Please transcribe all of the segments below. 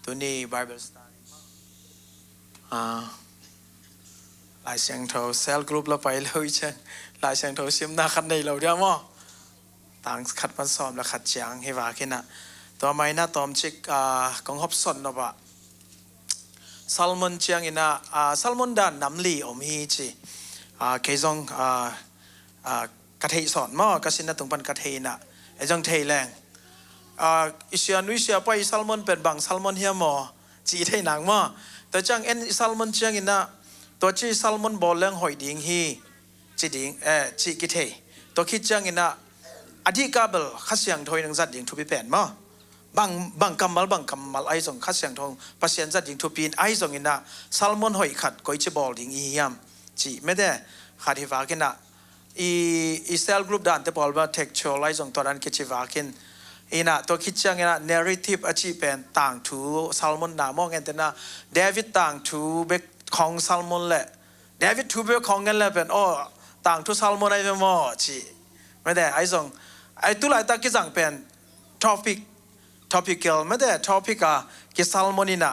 ตัวนี้ Bible study หลายเสียงเท่าเซลล์กรุ๊ปเราไปเลยเช่นหลายเสียงเท่าเสียมหน้าขัดในเราเดียวมั้งต่างขัดมันซ้อมและขัดเจียงให้ว่าแค่น่ะตัวไม่น่าตอมชิกกองฮอบสนนะปะซัลมอนเจียงอินะซัลมอนด่านน้ำลีอมฮีจีเคยจงกระเทยสอนมั้งก็สินะตรงปันกระเทยน่ะไอ้จังเทยแรงอิเชียนุอิเชียไปซัลมอนเป็นบางซัลมอนเฮียมอจีเทยหนังมั้งแต่จังเอ็นซัลมอนเจียงอินะตัวจีซัลมอนบอลเลี้ยงหอยดิ่งฮีจีดิ่งจีกิเทยตัวคิดจังอินะอดีกาเบลข้าเสียงถอยนังจัดดิ่งทุบิเป็นมั้งบางกำมัลไอซงข้าเสียงทองพัศยันจัดดิ่งทุบินไอซงอินะซัลมอนหอยขัดก้อยจีบอลดิ่งอียามจีไม่ได้ขัดที่ว่ากินนะอีเซลกรุ๊ปด่านเตบอลว่าเทคโชว์ไลซงตัวนั้นกิจว่ากินอีน่ะตัวคิดจังอินะเนเรทีฟอาชีพเป็นต่างทูซัลมอนน่ะมองกันแต่น่ะเดวิดต่างทูเบกของซัลมอนแหละเดวิดทูเบกของกันแหละเป็นต่างทูซัลมอนไอเป็นมอจีไม่ได้ไอซงไอตุลาตากิจังเป็นtopical ไม่ได้ topic กิซัลมอนินะ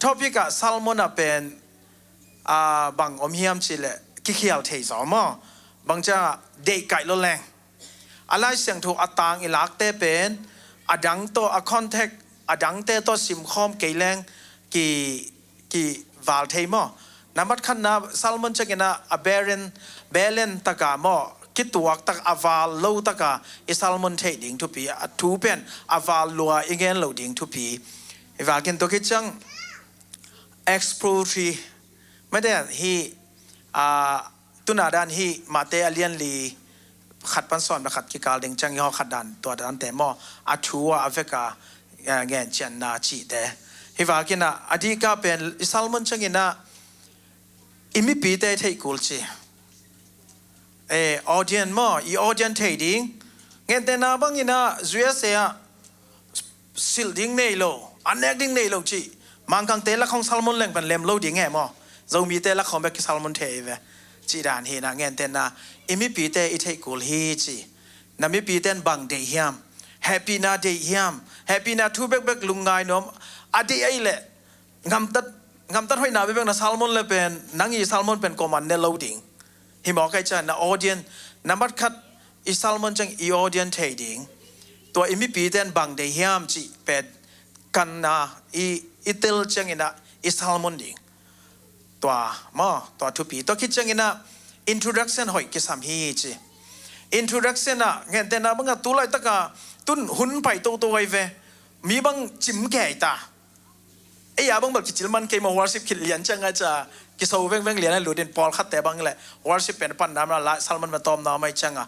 topic ซัลมอนะเป็นบางอมเฮียมชิเลกิเขียวเทสอมบางจะเด็กไก่ลแรงอะไรเสียงถูกอัตางอิลักเตเป็นอดังโตอคอนแทคอดังเตโตซิมคอมเกยแรงกี่วาลเทมน้ำมัดขันนะซัลมอนจะกินนะเบเลนตะกามคิดตัวตักอาวาลโลตักอิซัลมอนเทดิ่งทุปีทูเป็นอาวาลลัวอีเกนโลดิ่งทุปีอีว่ากินตัวคิดจัง exploratory ไม่ได้ฮีตุนาดานฮีมาเตอเลียนลีขัดปันสอนมาขัดกิกาลดิ่งจังย่อขัดดันตัวดันแต่มออัชัวอเฟกาเงี้ยเจนนาจีแต่อีว่ากินนะอดีตก็เป็นอิซัลมอนจังกินนะอิมิปีเตเทกุลจีaudience มั้งaudience เทดิ้งเงี้ยแต่นาบังอินะจุยเสียสิลดิ้งเนยโลอันเนกดิ้งเนยโลจีมังคังเตละของซัลมอนเล่งเป็นเลมโลดิ้งไงมั้งเรามีเตละของแบบซัลมอนเทเวจีดานเฮนะเงี้ยแต่นาอิมิปีเตอิเทกุลเฮจีนามิปีเตนบังเดียม happy นาเดียม happy นาทูเบกลุงไงน้องอดีไอเล่งำตัดห้อยนาเบกนาซัลมอนเลยเป็นนังอีซัลมอนเป็นกอมันเนโลดิ้งฮิบอกให้จันนะออเดียนน้ำมัดคัดอิซัลมอนจังอีออเดียนเทดิ้งตัวอิมิปีเตนบังเดียมจีเป็นกันนะอีเตลจังอินะอิซัลมอนดิ้งตัวทุปีตัวคิดจังอินะintroduction หอยกิสามฮีจี introduction นะเงี้ยแต่นะบังตุลายตะกาตุนหุ่นไปตัวไอเวมีบังจิมแก่ตาไอ้ยาบังแบบจิลมันเกมวอร์ชิปขิดเลียนจังอาจจะกิโซเว้งเลียนให้หลุดเด่นพอลคัดแต่บังแหละวอร์ชิปเป็นปันน้ำละซัลมอนมาตอมน้ำไม่จังอ่ะ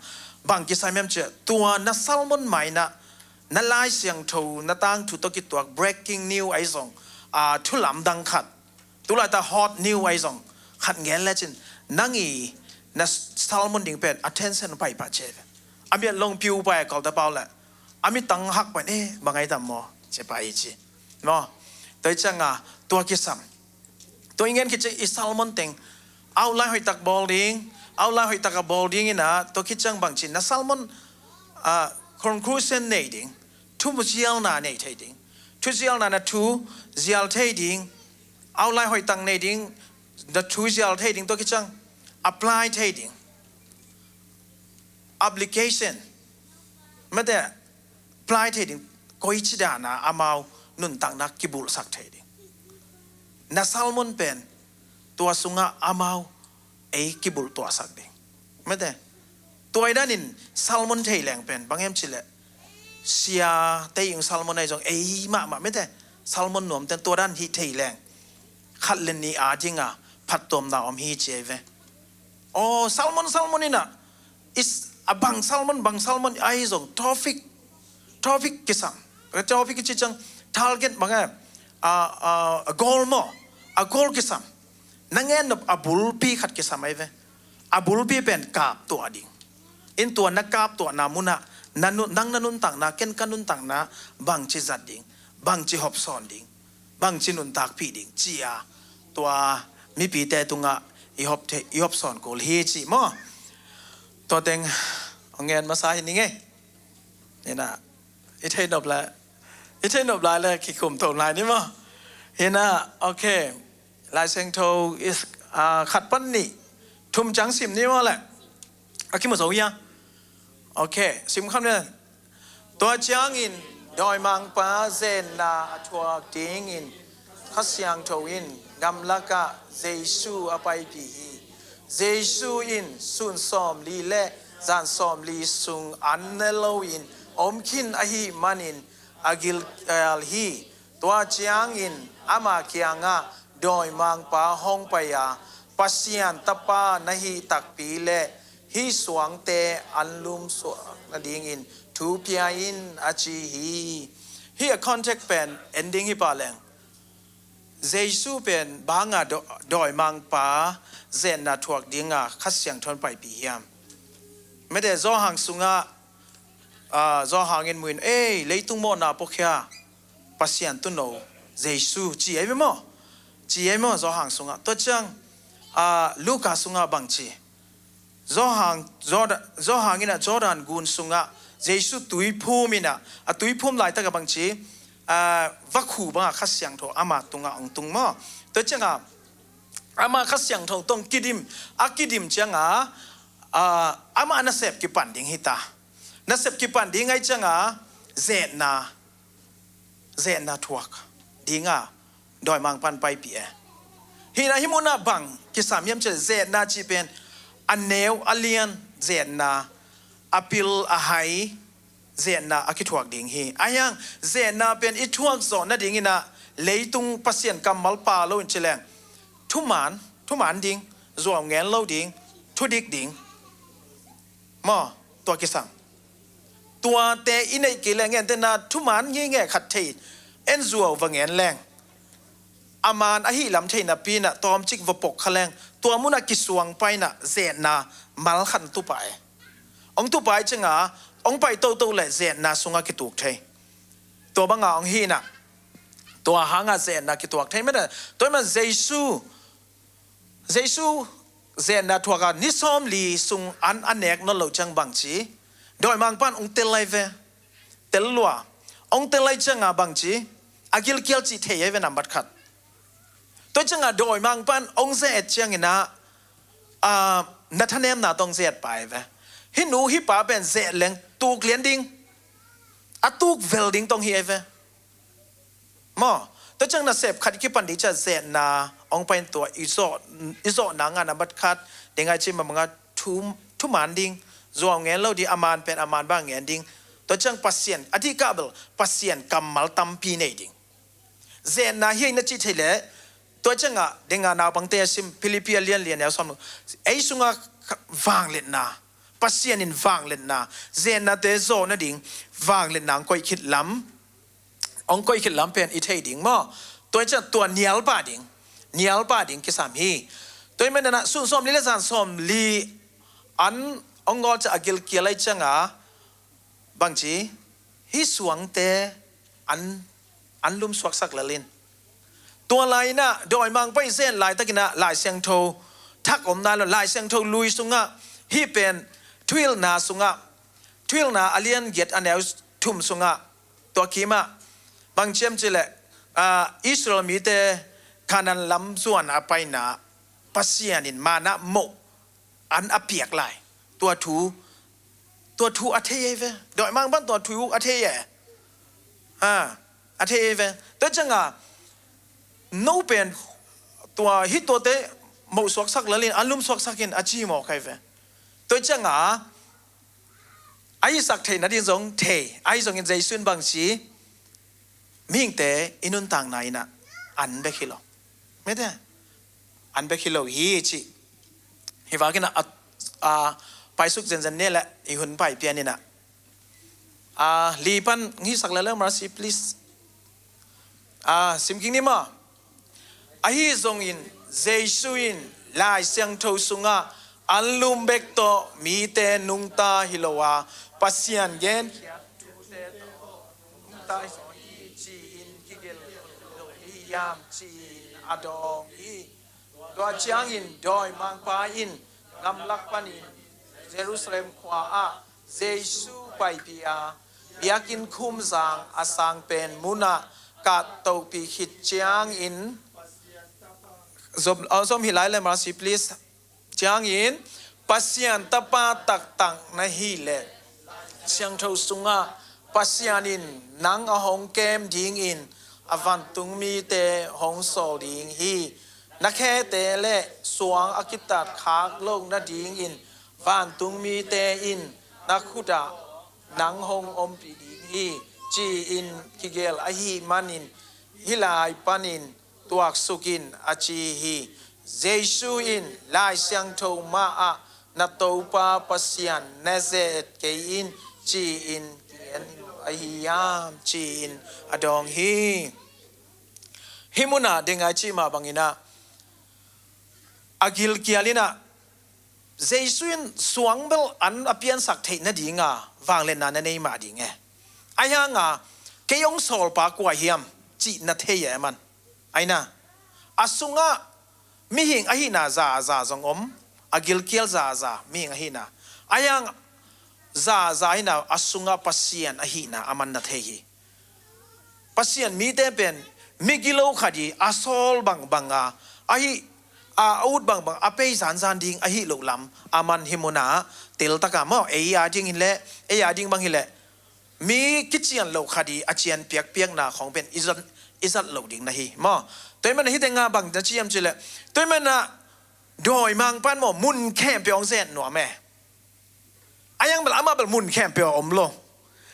บังกิสายแม่มเจตัวนัซัลมอนใหม่นะนั่นลายเสียงทูนั่นตั้งถูตัวกิตัว breaking news ไอ้ส่งทุลำดังขัดตุลายตา hot news ไอ้ส่งขัดเงี้ยแล้วจินนั่งอีนัสซัลมอนดิ่งเป็น attention ไปปะเจฟอามีลงพิวไปกอลตะเปาแหละอามีตั้งหักไปเนี่ยบางไงตามมอจะไปจีเนาะแต่จังอ่ะตัวกิสัมตัวเงี้ยคิดจะอิซัลมอนติงเอาไล่หอยตักบอลดิ้งเอาไล่หอยตักบอลดิ้งนี่นะตัวคิดจังบางจีนัสซัลมอนconclusion เนี่ยดิ้งทุบเจียลนาเนี่ยดิ้งทุบเจียลนานะทุเจียลเทดิ้งเอาไล่หอยตักเนี่ยดิ้งthe two เจียลเทดิ้งตัวคิดจังapply trading application ไม่ได้ apply trading ก็อีชิดานะอามานุนตังนักกิบุลสัก trading นักซัลมอนเป็นตัวสุงะอามากิบุลตัวสักเด้ไม่ได้ตัวไอ้ด้านนี้ซัลมอนเทแรงเป็นบางแห่งชิเลเสียเตยิงซัลมอนในจงมาไม่ได้ซัลมอนหนุ่มแต่ตัวด้านที่เทแรงขัดเลนนี้อาจริงอ่ะพัดตัวมดาวอมฮีเจเวซัลมอนนี่นะบางซัลมอนไอ้ส่งทอฟิกกิสัมทอฟิกกิจัง target บางอย่างgoal มั้งgoal กิสัมนั่งเงินบุลปีขัดกิสัมไอ้เว้บุลปีเป็นกาบตัวดิ่งอินตัวนักกาบตัวนามุนะนั่งนุนต่างนาเก้นกันนุนต่างนาบางจีจัดดิ่งบางจีฮอบซอนดิ่งบางจีนุนตากปีดิ่งจีอาตัวมีปีแต่ตุงะอีฮอบสอนกูเฮียจีมั้งตัวเต็งเอาเงินมาใส่นี่ไงนี่นะอีเทนอบละ อีเทนนบลายเลยขี้คุมตรงลายนี่มั้งเห็นนะโอเคลายเซงโทขัดปั้นนี่ทุ่มจังสิมนี่มั้งแหละอาคิมสาวยังโอเคสิมคำเนี่ยตัวจังอินดอยมังปาเซนนาทัวดิงอินขัดยังโทอินกำลักกะเจสูอภัยปีเจสูอินสุนสอมลีเล่จันสอมลีสุงอันเนโลอินอมคินอหิมันินอากิลฮีตัวจังอินอามาเคียงะดอยมังปาฮองปยาปัสยันตปานะฮีตักปีเล่ฮีสวงเตอันลุมสวงดิงอินทูเปียอินอาจีฮีคอนเทกต์เป็น ending ฮีปาเลงเจสูเป็นบางาดอยมังปาเจนนาทวกดิงาขัดเสียงทนไปปียามไม่ได้จ่อหางสุงะจ่อหางเงินมืนเลยตุงโมนาปกยาปัสยันตุโนเจสูจีเอเวมอจีเอมอจ่อหางสุงะตัวจังลูกาสุงะบังจีจ่อหางเงินจอดันกุนสุงะเจสูตุยพูมินะตุยพูมหลายตะกับบังจีวักขู่บังขัดเสียงโทอามาตุงะองตุงมอตัวจังอามาขัดเสียงโทตรงกิดิมกิดิมจังอามานาเซฟกิปันดิงฮิตานาเซฟกิปันดิงไงจังเจนาทวกดิงดอยมังปันไปปีฮินาฮิมุนาบังกิสามยามเจเจนาจีเป็นอันเนวอเลียนเจนาอปิลอาไฮเจนาอากิทวกดิงฮีอายังเจนาเป็นอิทวกโซนนาดิงินะเลยตุงปัสยันกัมมัลปาโลอินเชลงทุมานดิงจวงเงินโลดิงทุดิกดิงมอตัวกิสังตัวเตอินไอกิเลงเงินเตนาทุมานยิ่งแง่ขัดเทยเอ็นจัววงเงินแรงอามานอหิลำเทยนาปีน่ะตอมจิกวปกขแรงตัวมุนักกิสวงไปน่ะเจนามัลขันตุไปองตุไปจังองไปโตเลยเจนาสุงกิตุกเทยตัวบังองฮีน่ะตัวหางเจนากิตุกเทยไม่ได้ตัวมันเจซูเจนาทัวกันนิสอมลีสุงอันเนกนลจังบังจีโดยมังปันองเตลัยเวเตลัวองเตลัยจังบังจีอากิลเกียลจีเทยเวนัมบัดขัดตัวจังโดยมังปันองเซตจังนะนัทเนมนาตองเซตไปเวฮินูฮิปาเป็นเซตเลงตูกเลียนดิงตูกเวลดิงตองเฮียเวมอตัวจังน่ะเสพขัดกิปันดิจะเซตนาองเป็นตัวอิโซนางานบัดคัดเด็กไงชิมมังกรทุมานดิงจวงเงินเราดีอามานเป็นอามานบ้างเงินดิงตัวจังปัสเซียนอธิกาเบลปัสเซียนกัมมัลตัมปีเนดิงเจนนาเฮียนัจิเทเลตัวจังเด็กงานนาบังเตซิมฟิลิปปินส์เลียนเนี่ยสมมติไอ้สุงวางเล่นนาปัสเซียนินวางเล่นนาเจนนาเตโซนดิงวางเล่นนางก้อยคิดล้ำองก้อยคิดล้ำเป็นอิเทดิงมั้งตัวจังตัวเนียลป้าดิงเนียลป้าดิงกิสามฮีตัวมันน่ะสุนสมลีเลสันสมลีอันองกอจะอากิลเกียร์ไรจังบางทีฮิสวงเตอันลุมสวักสักละลินตัวลายน่ะโดยมังไปเส้นลายตะกินะลายเสียงโททักอมนาลลายเสียงโทลุยสุงะฮิเป็นทวิลนาสุงะทวิลนาอเลียนเกียรอันเนวทุ่มสุงะตัวขีมะบางเชื่อมจิเลอิสราเอลมีเตขนาดลำส่วนอภัยนาปัสยานินมานะโมอันอเปียกลายตัวทูอัธเยเวโดยมังบ้านตัวทูอัธเยอัธเยเวตัวจังโนเป็นตัวฮิตตัวเตโมสวกสักละลินอันลุมสวกสักินอาจีโมใครเวตัวจังไอ้สักเทนัดยังสงเทไอ้สงอินใจสุนบางชีมิ่งเตอินุนต่างไหนนะอันเบคิโลไม่ได้อันเบคิโลฮีจิฮิวากินะไปสุกเจนเนี่ยแหละอีหุ่นไปเปียนี่นะลีปันงี้สักแล้วมาสิ please สิมกิงนี่มาไอ้ทรงอินเจสุอินลายเสียงโทสุงะอันลุมเบกโตมีเตนุงตาฮิโลวาปัสยันเกนตาจีอินกิเกลฮิยามจีอดองฮีตัวเชียงอินดอยมังปาอินลำลักปานินเยรูซาเล็มขวาเจซูไปปี biakin khum zang asang pen muna ka to pi khit chiang in zom hi lai le marsi please chiang in pasian tapa tak tang na hi le siang tho sunga pasianin nang a hong kem ding in avan tung mi te hong so ding hi na khe te le suang akitat khak long na ding in van tung mi te in na khuda nang hong om pi ding hi chi in kigel a hi manin hilai panin tuak sukin achi hi jesu in lai siang tho ma a na to pa pasian na zet ke in chi in ahiyam chi in adong hi himuna denga chi ma bangina agil kialina jesuin suangbel an apian sak thei na dinga wanglen na nei ma dinge ayanga keyong sol pa kwa hiam chi na theye man aina asunga mi hing ahina za zong om agil kial za mi hing ahina ayang za ina asunga pasien ahina aman na thei pasien mi te pen migilo khadi asol banga ahi a out bang ape san ding ahi lo lam aman himuna tel taka mo e ya ding in le e ya ding bang hi le mi kichian lo khadi achian piak na khong pen izat lo ding na hi mo toy man hi te nga bang da chiam chile toy man na doi mang pan mo mun khem pyong sen no me ayang bal ama bal mun khem pyo om lo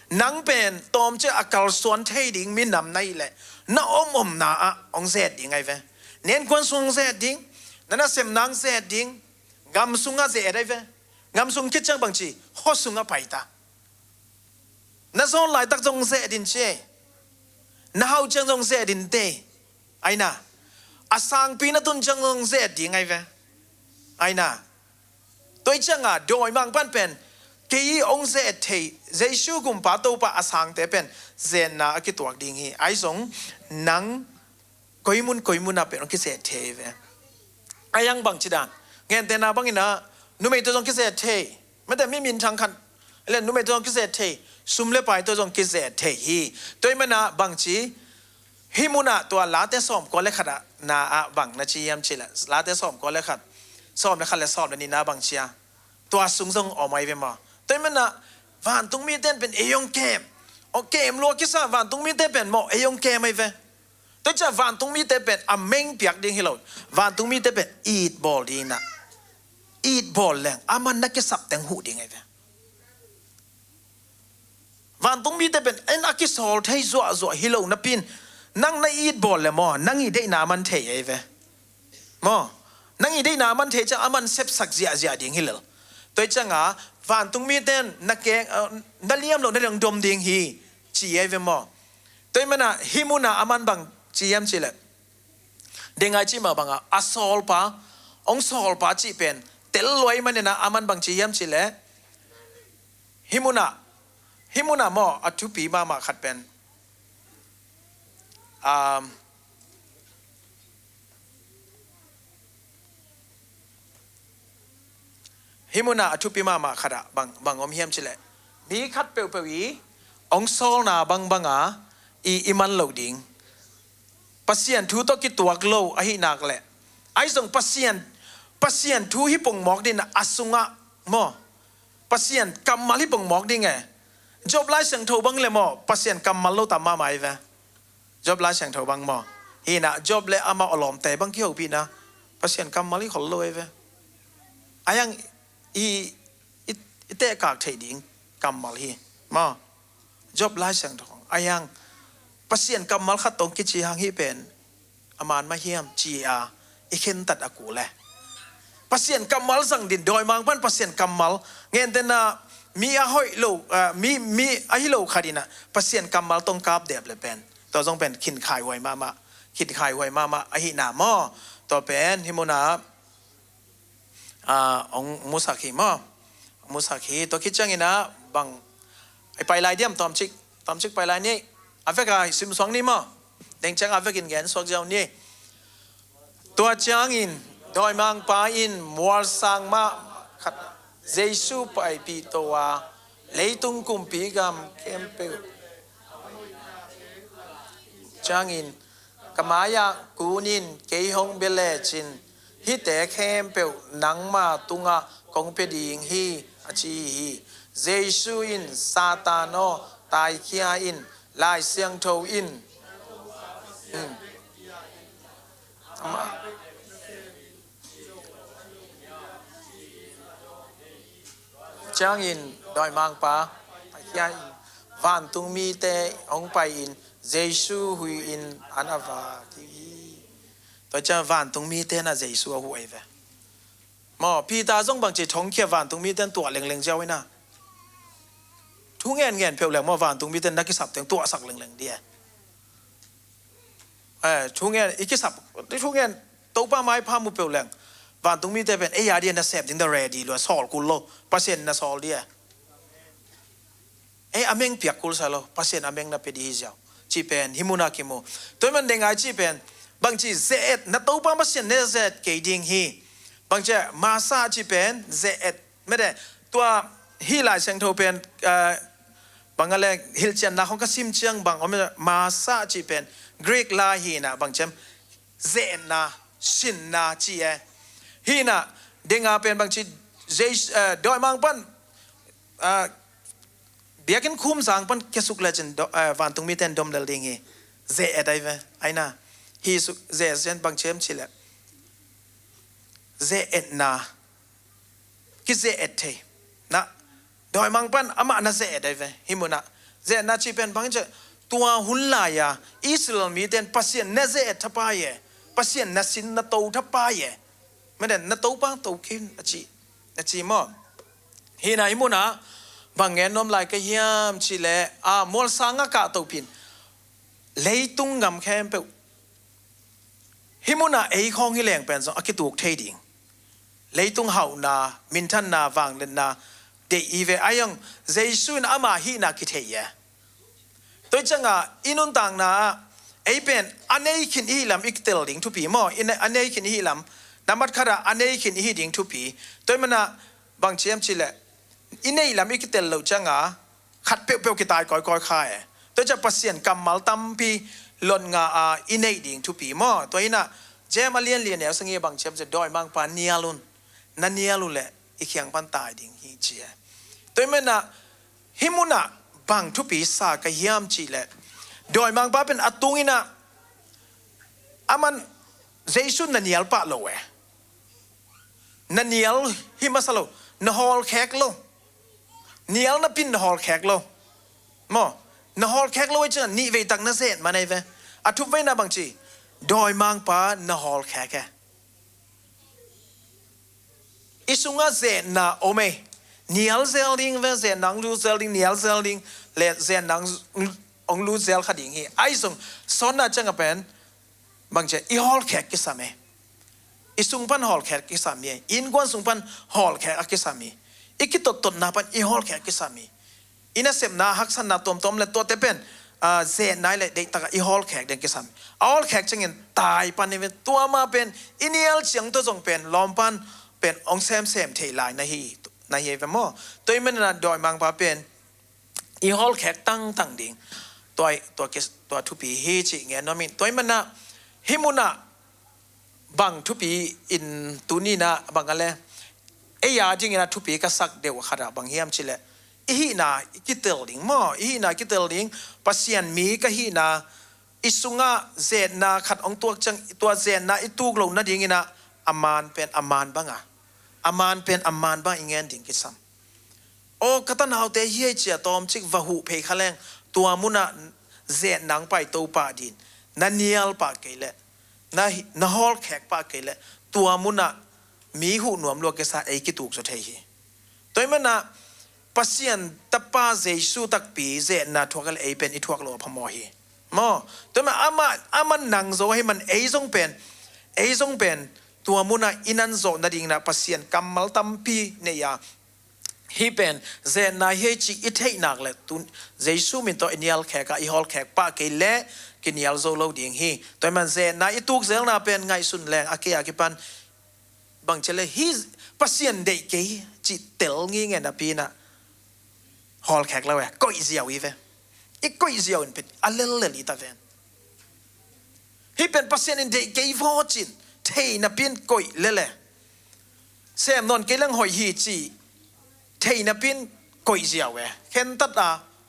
nang pen tom che akal suan thei ding min nam nai le na om na a ong zet ding ai ve nen kwan sung zet ding nana sem nang zet ding gam sunga zet ai ve ngam sung kit chang bang chi ho sunga paita na zon lai tak jong zet din che na hau chang jong zet din te ai na asang pi na tun chang jong zet ding ai ve ai na toi chang a doi mang pan pen kei ong zet thei jesu gum pa to pa asang te pen zen na ki tuak ding hi ai song nang koimun a pen ki se thei ve ayang bang chidan ngen te na bang ina nu me to jong ki se thei ma te mi min chang khan le nu me to jong ki se thei sum le pai to jong ki se thei hi toi ma na bang chi himuna to la te som ko le khada na a bang na chi yam chi la la te som ko le khat som le khat le som ni na bang chia to sung jong o mai ve ma toy mana van tung mi ten pen eyong kem o kem lo kisa van tung mi ten pen mo eyong kem ai ve toy cha van tung mi ten pen ameng piak ding hilo van tung mi ten pen eat ball dina eat ball leng aman na ke sap teng hu ding ai ve van tung mi ten pen en akisol thei zo hilo na pin nang na eat ball le mo nang i de na man thei ai ve mo nang i de na man thei cha aman sep sak zia ding hilo toy changa van tung mi ten na ke na liam lo na rang dom ding hi chi ai ve mo toy mana himuna aman bang chi yam chi le dengai chi ma banga asol pa ong sol pa chi pen tel loi man na aman bang chi yam chi le himuna mo atu pi ma khat pen himuna atupi mama khada bang om hiam chile mi khat pewi ong sol na banga i iman loading pasien thu to ki tuak lo a hi nak le ai song pasien thu hi pong mok din asunga mo pasien kamal hi pong mok ding e job lai sang tho bang le mo pasien kamal lo ta ma mai ve job lai sang tho bang mo hi na job le ama olom te bang ki ho pi na pasien kamal hi khol lo e ve ayang ite kak thei ding kamal hi ma job lai sang thong ayang pasien kamal khat tong ki chi hang hi pen aman ma hiam chi a ikhen tat aku le pasien kamal sang din doi mang pan pasien kamal ngen ten na mi a hoi lo mi a hi lo khadina pasien kamal tong kap dep le pen to jong pen khin khai hoi ma khin khai hoi ma a hi na mo to pen himuna ong musakhi mo musakhi to kichang ina bang ai pai lai diam tom chik pai lai ni aveka sim song ni mo deng chang avekin gen sok jaw ni to chang in doi mang pa in mual sang ma khat jesu pai pi to wa lấy tung cùng pi gam kem peu chang in kamaya kunin kei hong bele chin hi te kem peu nang ma tunga kong pe ding hi achi hi Jesu in Satano tai kia in lai siang thâu in chang in đòi mang pa tai kia in van tung mi te ong pai in Jesu hui in anava ki tôi cho van tung mi te na Jesu hui ve mà pi ta giống bằng chỉ chống kia van tung mi tên tua leng leng giao ấy na thu ngàn ngàn phiêu leng mà van tung mi tên đã cái sập tiếng tua sặc leng leng đi thu ngàn ít cái sập thu ngàn tàu pa mai pa mu phiêu leng van tung mi tênเป็นya đi na sẹp tiếng da ready luôn sọl culo pasien na sọl đi ameng piak kul salo pasien ameng na pedi hijau chỉเป็นhimuna kimo tôi mình dengai chỉเป็นbằng chỉ zet na tàu pa pasien na zet cái ding hiบางเจ้ามาซาจีเป็นเจเอ็ดไม่ได้ตัวฮิลายเชียงโทเป็นบางอะไรฮิลเจนนะเขาก็ซิมเชียงบางเขาไม่มาซาจีเป็นกรีกลาฮีนะบางเจ้าเจนนะชินนะจีเอฮีนะเด้งอาเป็นบางทีเจดอยมังปันเบียกินคุ้มสังปันแค่สุกเลยจนวันตรงมีเต้นดมเดลดิงเจเอ็ดไอ้นะฮีสุเจเซนบางเชมชิเลเจเอ็ดนาคิดเจเอ็ดเทนะโดยมังปันอามานะเจเอ็ดได้ไหมฮิมุนะเจน่าชีเป็นบางจะตัวหุ่นลายาอิสราเอลมีแต่ปัสเซียนนะเจเอ็ดทับไปเย่ปัสเซียนนะสินนะโตทับไปเย่ไม่ได้นะโตปังโตกินอาชีมั้งฮินะฮิมุนะบางเงินนมลายก็ยามชีเล่มอลสังกะโตปินเลยตุงงำแคมเปฮิมุนะของฮิแรงเป็นสองอากิตุกเทดิงlấy tung hậu na min thân na vàng lên na để ý về ai yang Giêsu na ama hi na kithei ya tôi chẳng inun tang na ấy bên anh ấy khi hi làm iktel ding thu pi mo anh ấy khi hi làm namat khara anh ấy khi hi ding thu pi tôi mà na bằng chiêm chỉ lệ anh ấy làm iktel lâu chẳng khát bèo bèo cái tai coi khai tôiจะpasien kamal tampi lon anh ấy ding thu pi mo tôi naเจมาเลียนเนี่ยสังเกตบางเชฟจะดอยบางปานเนียลุนนั่นเนียลุนแหละอีกอย่างปันตายดิ่งฮีเจียตัวมันน่ะฮิมุน่ะบางทุปีสากยามจีแหละดอยบางปานเป็นอัตุงิน่ะมันเจสุนนั่นเนียลปะโลเวนั่นเนียลฮิมาสโลนฮอลแขกโลเนียลน่ะปินนฮอลแขกโลมอนฮอลแขกโลไอ้เจ้านี่เวตักนั่นเสร็จมาในเวอัทุบไว้นะบางจีดอยมังปานฮอลแขกอิสุงะเซนาโอเมเนียลเซลลิงเวเซนังลูเซลลิงเนียลเซลลิงเลเซนังองลูเซลขดิงฮีไอซุงสอนน่าจังเป็นบางเจอีฮอลแขกกิสามีอิสุงปันฮอลแขกกิสามีอินกวนสุงปันฮอลแขกกิสามีอีกิตตนาปันอีฮอลแขกกิสามีอินาเซมนาฮักสันนาตอมเลตัวเตเป็นเซนนายเลยเด็กตะอีฮอลแขกเด็กกิสามีฮอลแขกจังเงินตายปันนี่เป็นตัวมาเป็นอินิเอลเสียงตัวจงเป็นลอมปันเป็นองเซมเทลายนาฮีเวมอตัวมันน่ะดอยมังปาเป็นอีฮอลแขกตั้งดิ่งตัวทุปีฮีจิเงี้ยน้อมินตัวมันน่ะฮิมุน่ะบังทุปีอินตูนี่นะบังอะไรยาจริงนะทุปีก็สักเดียวขนาดบางเฮียมชิเลอีน่ะกิเตลดิ่งมออีน่ะกิเตลดิ่งปัสยันมีก็ฮีน่ะอิสุงะเจนน่ะขัดองตัวจังตัวเจนน่ะอีตูกลงน่ะดิ่งน่ะอามานเป็นอามานบ้างอามานเป็นอามานบ้างอย่างเงี้ยดิ่งกิซัมโอ้กตันหาวเตยเฮียเจียตอมชิกวะหูเพคแรงตัวมุนะเจนนังไปตัวป่าดินนันเนียลป่าเกลนฮอลแขกป่าเกลตัวมุนะมีหูหนวมลวกเกษาไอกิตุกสุดเฮียตัวมันน่ะปัสยันตะป้าเจสุตักปีเจนน่ะทัวกเลไอเป็นอีทัวกโลพมอฮีมอตัวมันอามันนังโซให้มันไอซงเป็นตัวมุนะอินันโซนาดิ่งนะปัสยันกัมมัลตัมปีเนี่ยฮีเป็นเจนนาเฮจิอิเทนักเลยตุนเจสุมินตัวอินิยลแขกอีฮอลแขกป้าเกลเล่กินิยลโซโลดิ่งฮีตัวมันเจนนาอิตุกเซลนาเป็นไงสุนแรงอาเกียกิปันบางเชลฮีปัสยันเด็กจิตเตลงี้เงี้ยนะปีนะ ฮอลแขกแล้วก็อีเสียวอีเวอีก็อีเสียวเป็นอัลเลลอีตาเวนฮิเป็นเปอร์เซ็นต์ในเกย์ฟอจินเทน่ะเป็นก็อีเล่เสียมนนเกลังหอยฮีจีเทน่ะเป็นก็อีเสียวเห็นตัด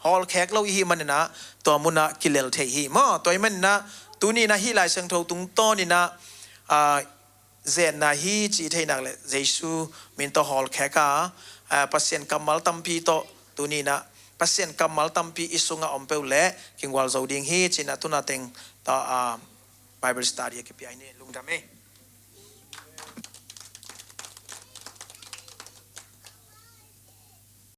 ฮอลแขกเราอีมันนะตัวมุนะกิเลลเทฮีมั้งตัวมันนะตัวนี้นะฮีลายเสียงโทตุงโตนี่นะเจนนะฮีจีเทนักเลยเยซูมินโตฮอลแขกปัสเซียนกัมมัลตัมปีโตตัวนี้นะปัสเซียนกัมมัลตัมปีอิสุงะอมเปลเล่กิงวัลโซดิงฮีจีนะตุนาเต็งต่อBible study กี่ปีไอ้นี่ลุงดำ